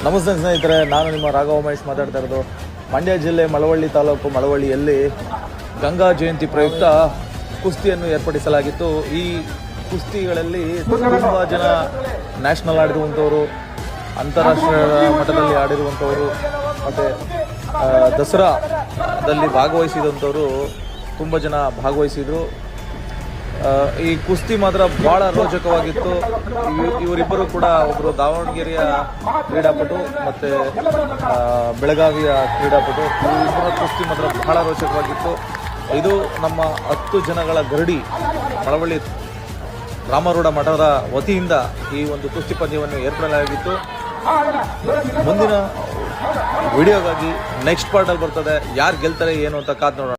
ನಮಸ್ತೆ ಸ್ನೇಹಿತರೆ, ನಾನು ನಿಮ್ಮ ರಾಘವ ಮಹೇಶ್ ಮಾತಾಡ್ತಾ ಇರೋದು. ಮಂಡ್ಯ ಜಿಲ್ಲೆ ಮಳವಳ್ಳಿ ತಾಲೂಕು ಮಳವಳ್ಳಿಯಲ್ಲಿ ಗಂಗಾ ಜಯಂತಿ ಪ್ರಯುಕ್ತ ಕುಸ್ತಿಯನ್ನು ಏರ್ಪಡಿಸಲಾಗಿತ್ತು. ಈ ಕುಸ್ತಿಗಳಲ್ಲಿ ತುಂಬ ಜನ ನ್ಯಾಷನಲ್ ಆಡಿರುವಂಥವರು, ಅಂತಾರಾಷ್ಟ್ರೀಯ ಮಟ್ಟದಲ್ಲಿ ಆಡಿರುವಂಥವರು ಮತ್ತು ದಸರಾದಲ್ಲಿ ಭಾಗವಹಿಸಿದಂಥವರು ತುಂಬ ಜನ ಭಾಗವಹಿಸಿದರು. ಈ ಕುಸ್ತಿ ಮಾತ್ರ ಭಾಳ ರೋಚಕವಾಗಿತ್ತು. ಇವರಿಬ್ಬರು ಕೂಡ ಒಬ್ಬರು ದಾವಣಗೆರೆಯ ಕ್ರೀಡಾಪಟು ಮತ್ತು ಬೆಳಗಾವಿಯ ಕ್ರೀಡಾಪಟು. ಇವರಿಬ್ಬರ ಕುಸ್ತಿ ಮಾತ್ರ ಬಹಳ ರೋಚಕವಾಗಿತ್ತು. ಇದು ನಮ್ಮ 10 ಜನಗಳ ಗರಡಿ ಮಳವಳ್ಳಿ ರಾಮಾರೂಢ ಮಠದ ವತಿಯಿಂದ ಈ ಒಂದು ಕುಸ್ತಿ ಪಂದ್ಯವನ್ನು ಏರ್ಪಡಿಸಲಾಗಿತ್ತು. ಮುಂದಿನ ವಿಡಿಯೋಗಾಗಿ ನೆಕ್ಸ್ಟ್ ಪಾರ್ಟಲ್ಲಿ ಬರ್ತದೆ. ಯಾರು ಗೆಲ್ತಾರೆ ಏನು ಅಂತ ಕಾದು ನೋಡೋಣ.